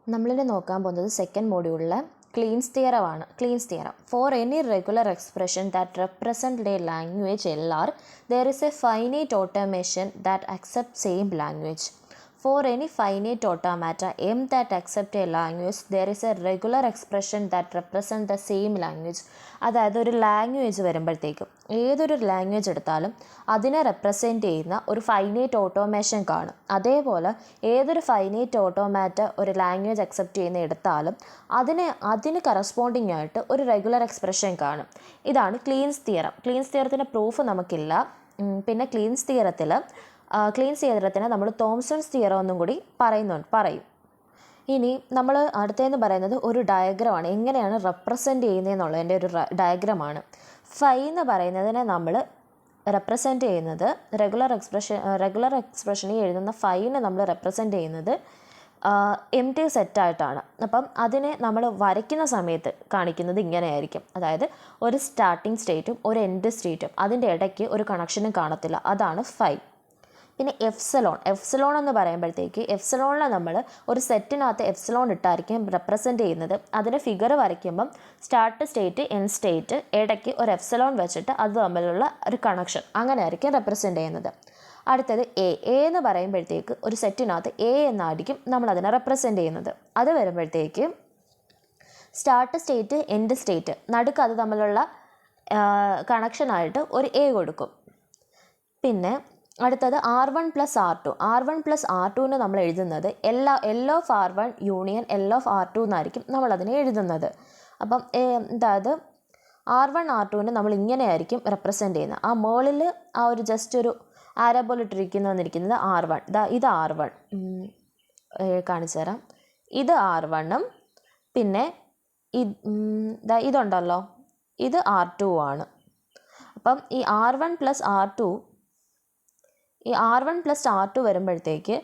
നമ്മളിവിടെ നോക്കാൻ പോകുന്നത് സെക്കൻഡ് മോഡ്യൂളിലെ ക്ലീൻസ് തിയറമാണ്. Kleene's theorem. For any regular expression that represent a language LR, there is a finite automation that accepts same language. For any finite automata M that accept a language, there is a regular expression that represent the same language. അതായത് ഒരു language വരുമ്പോഴത്തേക്കും ഏതൊരു language എടുത്താലും അതിനെ represent ചെയ്യുന്ന ഒരു finite automation കാണും. അതേപോലെ ഏതൊരു ഫൈനൈറ്റ് ഓട്ടോമാറ്റ് ഒരു ലാംഗ്വേജ് അക്സെപ്റ്റ് ചെയ്യുന്ന എടുത്താലും അതിന് കറസ്പോണ്ടിങ് ആയിട്ട് ഒരു റെഗുലർ എക്സ്പ്രഷൻ കാണും. ഇതാണ് ക്ലീൻസ് തിയറം. ക്ലീൻസ് തിയറത്തിൻ്റെ പ്രൂഫ് നമുക്കില്ല. പിന്നെ ക്ലീൻസ് തിയറത്തിന് നമ്മൾ തോംസൺസ് തിയറം ഒന്നും കൂടി പറയും. ഇനി നമ്മൾ അടുത്തതെന്ന് പറയുന്നത് ഒരു ഡയഗ്രമാണ്. എങ്ങനെയാണ് റെപ്രസെൻറ്റ് ചെയ്യുന്നതെന്നുള്ളതിൻ്റെ ഒരു ഡയഗ്രമാണ്. ഫൈ എന്ന് പറയുന്നതിനെ നമ്മൾ റെപ്രസെൻറ്റ് ചെയ്യുന്നത് റെഗുലർ എക്സ്പ്രഷനിൽ എഴുതുന്ന ഫൈനെ നമ്മൾ റെപ്രസെൻറ്റ് ചെയ്യുന്നത് എംപ്റ്റി സെറ്റായിട്ടാണ്. അപ്പം അതിനെ നമ്മൾ വരയ്ക്കുന്ന സമയത്ത് കാണിക്കുന്നത് ഇങ്ങനെയായിരിക്കും. അതായത് ഒരു സ്റ്റാർട്ടിംഗ് സ്റ്റേറ്റും ഒരു എൻഡ് സ്റ്റേറ്റും അതിൻ്റെ ഇടയ്ക്ക് ഒരു കണക്ഷനും കാണത്തില്ല. അതാണ് ഫൈ. പിന്നെ എഫ്സലോൺ എന്ന് പറയുമ്പോഴത്തേക്ക് എഫ്സലോണിനെ നമ്മൾ ഒരു സെറ്റിനകത്ത് എഫ്സലോൺ ഇട്ടായിരിക്കും റെപ്രസെൻറ്റ് ചെയ്യുന്നത്. അതിന് ഫിഗർ വരയ്ക്കുമ്പം സ്റ്റാർട്ട് സ്റ്റേറ്റ് എൻഡ് സ്റ്റേറ്റ് ഇടയ്ക്ക് ഒരു എഫ്സലോൺ വെച്ചിട്ട് അത് തമ്മിലുള്ള ഒരു കണക്ഷൻ അങ്ങനെ ആയിരിക്കും റെപ്രസെൻറ്റ് ചെയ്യുന്നത്. അടുത്തത് എ എന്ന് പറയുമ്പോഴത്തേക്ക് ഒരു സെറ്റിനകത്ത് എ എന്നായിരിക്കും നമ്മളതിനെ റെപ്രസെൻറ്റ് ചെയ്യുന്നത്. അത് വരുമ്പോഴത്തേക്ക് സ്റ്റാർട്ട് സ്റ്റേറ്റ് എൻഡ് സ്റ്റേറ്റ് നടുക്ക് അത് തമ്മിലുള്ള കണക്ഷനായിട്ട് ഒരു എ കൊടുക്കും. പിന്നെ അടുത്തത് R1 + R2. R1 + R2ന് നമ്മൾ എഴുതുന്നത് L of R1 union L of R2 എന്നായിരിക്കും നമ്മളതിനെ എഴുതുന്നത്. അപ്പം അതായത് R1 R2ന് നമ്മൾ ഇങ്ങനെയായിരിക്കും റെപ്രസെൻറ്റ് ചെയ്യുന്നത്. ആ മുകളിൽ ആ ഒരു ജസ്റ്റ് ഒരു ആരോ പോലെ ഇട്ടിരിക്കുന്നത് R1. ഇത് R1 കാണിച്ചു തരാം. ഇത് R1ഉം പിന്നെ ഇതുണ്ടല്ലോ ഇത് R2 ആണ്. അപ്പം ഈ R1 + R2 വരുമ്പോഴത്തേക്ക്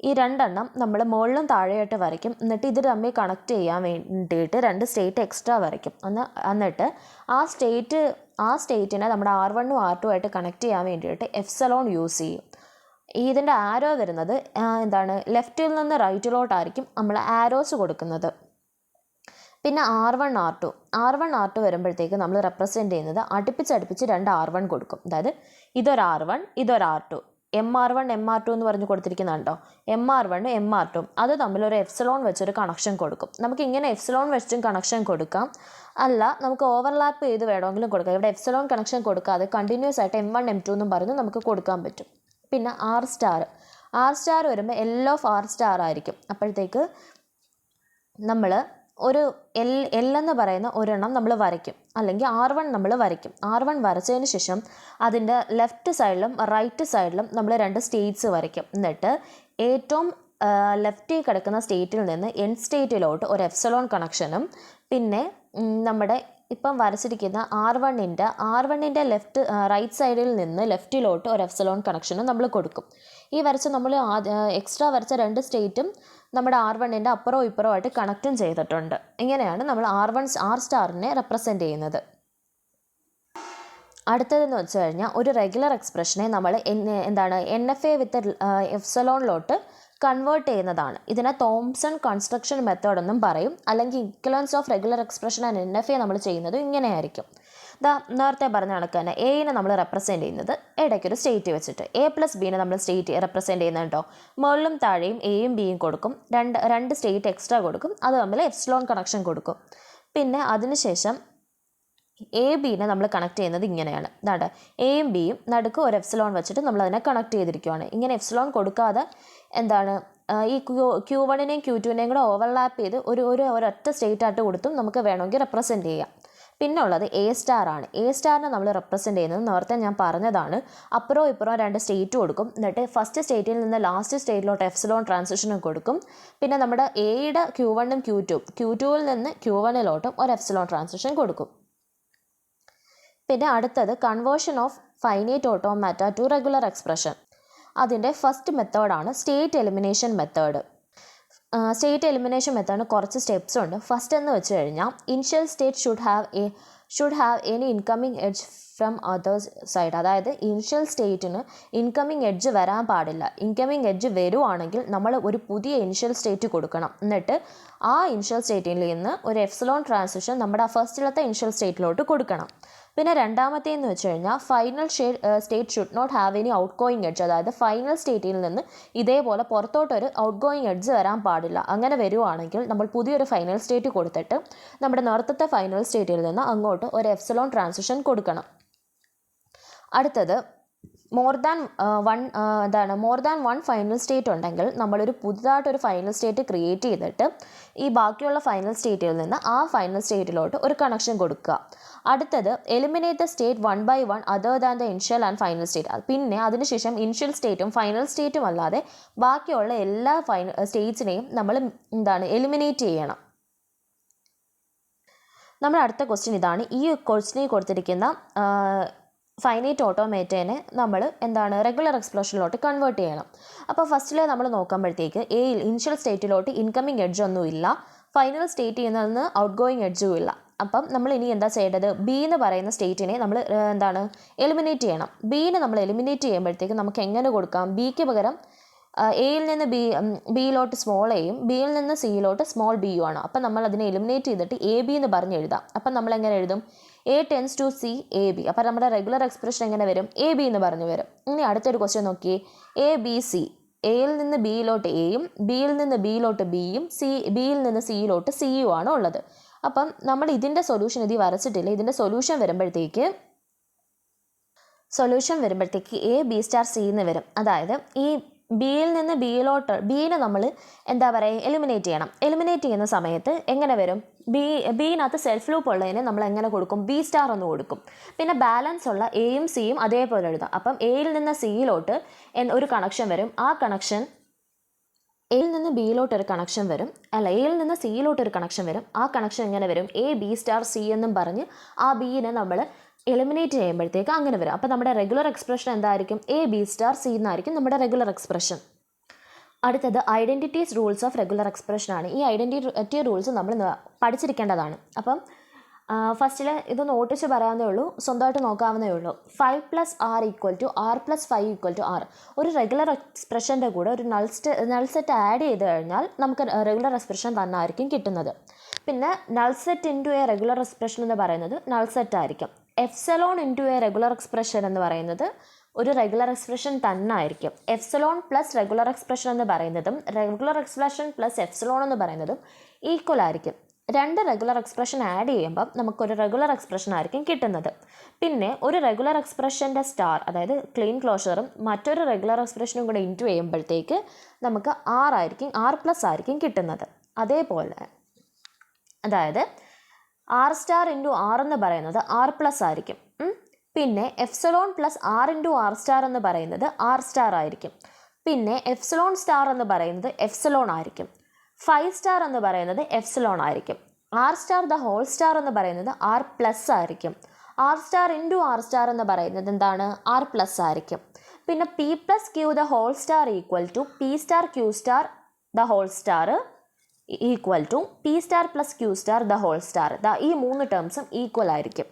ഈ രണ്ടെണ്ണം നമ്മൾ മുകളിലും താഴെയായിട്ട് വരയ്ക്കും. എന്നിട്ട് ഇത് തമ്മിൽ കണക്ട് ചെയ്യാൻ വേണ്ടിയിട്ട് രണ്ട് സ്റ്റേറ്റ് എക്സ്ട്രാ വരയ്ക്കും. എന്നിട്ട് ആ സ്റ്റേറ്റിനെ നമ്മുടെ R1ഉം R2 ആയിട്ട് കണക്ട് ചെയ്യാൻ വേണ്ടിയിട്ട് എഫ്സലോൺ യൂസ് ചെയ്യും. ഇതിൻ്റെ ആരോ വരുന്നത് ലെഫ്റ്റിൽ നിന്ന് റൈറ്റിലോട്ടായിരിക്കും നമ്മൾ ആരോസ് കൊടുക്കുന്നത്. പിന്നെ R1 R2 വരുമ്പോഴത്തേക്ക് നമ്മൾ റെപ്രസെൻറ്റ് ചെയ്യുന്നത് അടുപ്പിച്ച് രണ്ട് R1 കൊടുക്കും. അതായത് ഇതൊരു R1 ഇതൊരു R2. MR1 MR2 എന്ന് പറഞ്ഞ് കൊടുത്തിരിക്കുന്നുണ്ടോ. MR1 MR2 അത് തമ്മിലൊരു എഫ്സലോൺ വെച്ചൊരു കണക്ഷൻ കൊടുക്കും. നമുക്ക് ഇങ്ങനെ എഫ്സലോൺ വെച്ചും കണക്ഷൻ കൊടുക്കാം. അല്ല നമുക്ക് ഓവർലാപ്പ് ചെയ്ത് വേണമെങ്കിലും കൊടുക്കാം. ഇവിടെ എഫ്സലോൺ കണക്ഷൻ കൊടുക്കാതെ കണ്ടിന്യൂസ് ആയിട്ട് M1 M2 എന്നും പറഞ്ഞ് നമുക്ക് കൊടുക്കാൻ പറ്റും. പിന്നെ R സ്റ്റാർ വരുമ്പോൾ L of R സ്റ്റാർ ആയിരിക്കും. അപ്പോഴത്തേക്ക് നമ്മൾ ഒരു L എന്ന് പറയുന്ന ഒരെണ്ണം നമ്മൾ വരയ്ക്കും. അല്ലെങ്കിൽ R1 നമ്മൾ വരയ്ക്കും. R1 വരച്ചതിന് ശേഷം അതിൻ്റെ ലെഫ്റ്റ് സൈഡിലും റൈറ്റ് സൈഡിലും നമ്മൾ രണ്ട് സ്റ്റേറ്റ്സ് വരയ്ക്കും. എന്നിട്ട് ഏറ്റവും ലെഫ്റ്റിൽ കിടക്കുന്ന സ്റ്റേറ്റിൽ നിന്ന് എൻഡ് സ്റ്റേറ്റിലോട്ട് ഒരു എഫ്സലോൺ കണക്ഷനും പിന്നെ നമ്മുടെ ഇപ്പം വരച്ചിരിക്കുന്ന R1ൻ്റെ റൈറ്റ് സൈഡിൽ നിന്ന് ലെഫ്റ്റിലോട്ട് ഒരു എഫ്സലോൺ കണക്ഷനും നമ്മൾ കൊടുക്കും. ഈ നമ്മൾ എക്സ്ട്രാ വരച്ച രണ്ട് സ്റ്റേറ്റും നമ്മുടെ R1ൻ്റെ അപ്പുറവും ഇപ്പുറവും ആയിട്ട് കണക്റ്റും ചെയ്തിട്ടുണ്ട്. ഇങ്ങനെയാണ് നമ്മൾ R സ്റ്റാറിനെ റെപ്രസെൻറ്റ് ചെയ്യുന്നത്. അടുത്തതെന്ന് വെച്ച് കഴിഞ്ഞാൽ ഒരു റെഗുലർ എക്സ്പ്രഷനെ നമ്മൾ NFA വിത്ത് എഫ്സലോണിലോട്ട് കൺവേർട്ട് ചെയ്യുന്നതാണ്. ഇതിനെ തോംസൺ കൺസ്ട്രക്ഷൻ മെത്തേഡ് എന്നും പറയും. അല്ലെങ്കിൽ ഇക്വലൻസ് of regular expression and NFA നമ്മൾ ചെയ്യുന്നത് ഇങ്ങനെയായിരിക്കും. നേരത്തെ പറഞ്ഞ കണക്ക് തന്നെ എനെ നമ്മൾ റെപ്രസെൻറ്റ് ചെയ്യുന്നത് ഇടയ്ക്കൊരു സ്റ്റേറ്റ് വെച്ചിട്ട് A + Bനെ നമ്മൾ സ്റ്റേറ്റ് റെപ്രസെൻറ്റ് ചെയ്യുന്നുണ്ടോ. മുകളിലും താഴെയും Aയും Bയും കൊടുക്കും. രണ്ട് സ്റ്റേറ്റ് എക്സ്ട്രാ കൊടുക്കും. അത് തമ്മിൽ എഫ്സലോൺ കണക്ഷൻ കൊടുക്കും. പിന്നെ അതിനുശേഷം AB-നെ നമ്മൾ കണക്ട് ചെയ്യുന്നത് ഇങ്ങനെയാണ്. Aയും Bയും നടുക്ക് ഒരു എഫ്സലോൺ വെച്ചിട്ട് നമ്മൾ അതിനെ കണക്ട് ചെയ്തിരിക്കുകയാണ്. ഇങ്ങനെ എഫ്സലോൺ കൊടുക്കാതെ ഈ Q1നെയും Q2നെയും കൂടെ ഓവർലാപ്പ് ചെയ്ത് ഒരൊറ്റ സ്റ്റേറ്റ് ആയിട്ട് കൊടുത്തും നമുക്ക് വേണമെങ്കിൽ റെപ്രസെൻറ്റ് ചെയ്യാം. പിന്നെ ഉള്ളത് A സ്റ്റാറാണ്. A സ്റ്റാറിനെ നമ്മൾ റെപ്രസെൻറ്റ് ചെയ്യുന്നത് നേരത്തെ ഞാൻ പറഞ്ഞതാണ്. അപ്പുറവും ഇപ്പുറവും രണ്ട് സ്റ്റേറ്റ് കൊടുക്കും. എന്നിട്ട് ഫസ്റ്റ് സ്റ്റേറ്റിൽ നിന്ന് ലാസ്റ്റ് സ്റ്റേറ്റിലോട്ട് എഫ്സലോൺ ട്രാൻസിഷനും കൊടുക്കും. പിന്നെ നമ്മുടെ Aയുടെ Q1ഉം Q2വിൽ നിന്ന് Q1ലോട്ടും ഒരു എഫ്സലോൺ ട്രാൻസിഷൻ കൊടുക്കും. പിന്നെ അടുത്തത് conversion of finite automata to regular expression. അതിൻ്റെ ഫസ്റ്റ് മെത്തേഡാണ് state elimination method. State elimination മെത്തേഡിന് കുറച്ച് സ്റ്റെപ്സ് ഉണ്ട്. ഫസ്റ്റ് എന്ന് വെച്ച് കഴിഞ്ഞാൽ initial state should have any incoming edge from others side. അതായത് ഇനിഷ്യൽ സ്റ്റേറ്റിന് ഇൻകമ്മിങ് എഡ്ജ് വരാൻ പാടില്ല. ഇൻകമ്മിങ് എഡ്ജ് വരുവാണെങ്കിൽ നമ്മൾ ഒരു പുതിയ ഇനിഷ്യൽ സ്റ്റേറ്റ് കൊടുക്കണം. എന്നിട്ട് ആ ഇനിഷ്യൽ സ്റ്റേറ്റിൽ നിന്ന് ഒരു എപ്സിലോൺ ട്രാൻസിഷൻ നമ്മുടെ ഫസ്റ്റിലത്തെ ഇനിഷ്യൽ സ്റ്റേറ്റിലോട്ട് കൊടുക്കണം. പിന്നെ രണ്ടാമത്തേന്ന് വെച്ച് കഴിഞ്ഞാൽ final state should not have any outgoing edge. അതായത് ഫൈനൽ സ്റ്റേറ്റിൽ നിന്ന് ഇതേപോലെ പുറത്തോട്ടൊരു ഔട്ട് ഗോയിങ് എഡ്ജ് വരാൻ പാടില്ല. അങ്ങനെ വരുവാണെങ്കിൽ നമ്മൾ പുതിയൊരു ഫൈനൽ സ്റ്റേറ്റ് കൊടുത്തിട്ട് നമ്മുടെ നേരത്തെ ഫൈനൽ സ്റ്റേറ്റിൽ നിന്ന് അങ്ങോട്ട് ഒരു എപ്സിലോൺ ട്രാൻസിഷൻ കൊടുക്കണം. അടുത്തത് more than one final state ഉണ്ടെങ്കിൽ നമ്മളൊരു പുതുതായിട്ടൊരു ഫൈനൽ സ്റ്റേറ്റ് ക്രിയേറ്റ് ചെയ്തിട്ട് ഈ ബാക്കിയുള്ള ഫൈനൽ സ്റ്റേറ്റിൽ നിന്ന് ആ ഫൈനൽ സ്റ്റേറ്റിലോട്ട് ഒരു കണക്ഷൻ കൊടുക്കുക. അടുത്തത് eliminate the state one by one other than the initial and final state. പിന്നെ അതിനുശേഷം ഇനിഷ്യൽ സ്റ്റേറ്റും ഫൈനൽ സ്റ്റേറ്റും അല്ലാതെ ബാക്കിയുള്ള എല്ലാ സ്റ്റേറ്റ്സിനെയും നമ്മൾ എലിമിനേറ്റ് ചെയ്യണം. നമ്മുടെ അടുത്ത ക്വസ്റ്റ്യൻ ഇതാണ്. ഈ ക്വസ്റ്റ്യനിൽ കൊടുത്തിരിക്കുന്ന ഫൈനൈറ്റ് ഓട്ടോമേറ്റേനെ നമ്മൾ റെഗുലർ എക്സ്പ്രഷനിലോട്ട് കൺവേർട്ട് ചെയ്യണം. അപ്പോൾ ഫസ്റ്റിൽ നമ്മൾ നോക്കുമ്പോഴത്തേക്ക് എയിൽ ഇനിഷ്യൽ സ്റ്റേറ്റിലോട്ട് ഇൻകമ്മിങ് എഡ്ജ് ഒന്നുമില്ല, ഫൈനൽ സ്റ്റേറ്റിൽ നിന്ന് ഔട്ട് ഗോയിങ് എഡ്ജും ഇല്ല. അപ്പം നമ്മൾ ഇനി എന്താ ചെയ്യേണ്ടത്? ബി എന്ന് പറയുന്ന സ്റ്റേറ്റിനെ നമ്മൾ എലിമിനേറ്റ് ചെയ്യണം. ബീനെ നമ്മൾ എലിമിനേറ്റ് ചെയ്യുമ്പോഴത്തേക്ക് നമുക്ക് എങ്ങനെ കൊടുക്കാം? ബിക്ക് പകരം എയിൽ നിന്ന് ബിയിലോട്ട് സ്മോൾ എയും ബിയിൽ നിന്ന് സിയിലോട്ട് സ്മോൾ ബിയും ആണ്. അപ്പം നമ്മൾ അതിനെ എലിമിനേറ്റ് ചെയ്തിട്ട് എ ബി എന്ന് പറഞ്ഞ് എഴുതാം. അപ്പം നമ്മൾ എങ്ങനെ എഴുതും? A tends to C A B. അപ്പം നമ്മുടെ റെഗുലർ എക്സ്പ്രഷൻ എങ്ങനെ വരും? എ ബി എന്ന് പറഞ്ഞു വരും. ഇനി അടുത്തൊരു ക്വസ്റ്റ്യൻ നോക്കിയേ. എ ബി സി, എയിൽ നിന്ന് ബിയിലോട്ട് എയും ബിയിൽ നിന്ന് ബിയിലോട്ട് ബിയും ബിയിൽ നിന്ന് സിയിലോട്ട് സിയും ആണ് ഉള്ളത്. അപ്പം നമ്മൾ ഇതിൻ്റെ സൊല്യൂഷൻ ഇതിൽ വരച്ചിട്ടില്ല. ഇതിൻ്റെ സൊല്യൂഷൻ വരുമ്പോഴത്തേക്ക് എ ബി സ്റ്റാർ സി എന്ന് വരും. അതായത് ഈ ബിയിൽ നിന്ന് ബിയിലോട്ട് ബീനെ നമ്മൾ എലിമിനേറ്റ് ചെയ്യണം. എലിമിനേറ്റ് ചെയ്യുന്ന സമയത്ത് എങ്ങനെ വരും? ബിയിനകത്ത് സെൽഫ് ലൂപ്പ് ഉള്ളതിനെ നമ്മൾ എങ്ങനെ കൊടുക്കും? ബി സ്റ്റാർ എന്ന് കൊടുക്കും. പിന്നെ ബാലൻസ് ഉള്ള എയും സിയും അതേപോലെ എഴുതാം. അപ്പം എയിൽ നിന്ന് സിയിലോട്ട് ഒരു കണക്ഷൻ വരും. ആ കണക്ഷൻ എയിൽ നിന്ന് ബിയിലോട്ട് ഒരു കണക്ഷൻ വരും. എയിൽ നിന്ന് സിയിലോട്ട് ഒരു കണക്ഷൻ വരും. ആ കണക്ഷൻ എങ്ങനെ വരും? എ ബി സ്റ്റാർ സി എന്നും പറഞ്ഞ് ആ ബീനെ നമ്മൾ എലിമിനേറ്റ് ചെയ്യുമ്പോഴത്തേക്ക് അങ്ങനെ വരും. അപ്പോൾ നമ്മുടെ റെഗുലർ എക്സ്പ്രഷൻ എന്തായിരിക്കും? എ ബി സ്റ്റാർ സി എന്നായിരിക്കും നമ്മുടെ റെഗുലർ എക്സ്പ്രഷൻ. അടുത്തത് identities rules of regular expression ആണ്. ഈ ഐഡൻറ്റിറ്റി റൂൾസ് നമ്മൾ പഠിച്ചിരിക്കേണ്ടതാണ്. അപ്പം ഫസ്റ്റിൽ ഇതൊന്ന് ഓട്ടിച്ച് പറയാവുന്നേ ഉള്ളൂ, സ്വന്തമായിട്ട് നോക്കാവുന്നേ ഉള്ളൂ. 5+r = r+5 = r. ഒരു റെഗുലർ എക്സ്പ്രഷൻ്റെ കൂടെ ഒരു നൾ സെറ്റ് ആഡ് ചെയ്ത് കഴിഞ്ഞാൽ നമുക്ക് റെഗുലർ എക്സ്പ്രഷൻ തന്നെ ആയിരിക്കും കിട്ടുന്നത്. പിന്നെ null set into A regular expression എന്ന് പറയുന്നത് നൾ സെറ്റ് ആയിരിക്കും. Epsilon into A regular expression എന്ന് പറയുന്നത് ഒരു റെഗുലർ എക്സ്പ്രഷൻ തന്നെ ആയിരിക്കും. എപ്സിലോൺ പ്ലസ് റെഗുലർ എക്സ്പ്രഷൻ എന്ന് പറയുന്നതും റെഗുലർ എക്സ്പ്രഷൻ പ്ലസ് എപ്സിലോൺ എന്ന് പറയുന്നതും ഈക്വൽ ആയിരിക്കും. രണ്ട് റെഗുലർ എക്സ്പ്രഷൻ ആഡ് ചെയ്യുമ്പം നമുക്കൊരു റെഗുലർ എക്സ്പ്രഷൻ ആയിരിക്കും കിട്ടുന്നത്. പിന്നെ ഒരു റെഗുലർ എക്സ്പ്രഷൻ്റെ സ്റ്റാർ, അതായത് ക്ലീൻ ക്ലോഷറും മറ്റൊരു റെഗുലർ എക്സ്പ്രഷനും കൂടെ ഇൻറ്റു ചെയ്യുമ്പോഴത്തേക്ക് നമുക്ക് r+ ആയിരിക്കും കിട്ടുന്നത്. അതേപോലെ അതായത് r* ഇൻറ്റു r എന്ന് പറയുന്നത് r+ ആയിരിക്കും. പിന്നെ epsilon plus r into r* എന്ന് പറയുന്നത് r* ആയിരിക്കും. പിന്നെ എപ്സിലോൺ സ്റ്റാർ എന്ന് പറയുന്നത് എപ്സിലോൺ ആയിരിക്കും. 5* എന്ന് പറയുന്നത് എപ്സിലോൺ ആയിരിക്കും. r* ദ ഹോൾ സ്റ്റാർ എന്ന് പറയുന്നത് r+ ആയിരിക്കും. r* ഇൻറ്റു r* എന്ന് പറയുന്നത് എന്താണ്? r+ ആയിരിക്കും. പിന്നെ p+q the whole star = p*q* the whole star = p* + q* the whole star. ഈ 3 ടേംസും ഈക്വൽ ആയിരിക്കും.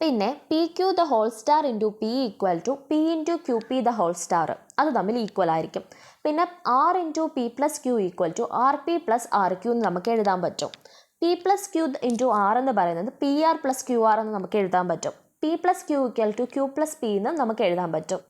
പിന്നെ pq the whole star into p = p into qp the whole star, അത് തമ്മിൽ ഈക്വൽ ആയിരിക്കും. പിന്നെ r into p + q = rp + rq എന്ന് നമുക്ക് എഴുതാൻ പറ്റും. p+q ഇൻറ്റു r എന്ന് പറയുന്നത് pr + qr എന്ന് നമുക്ക് എഴുതാൻ പറ്റും. p + q = q + p എന്ന് നമുക്ക് എഴുതാൻ പറ്റും.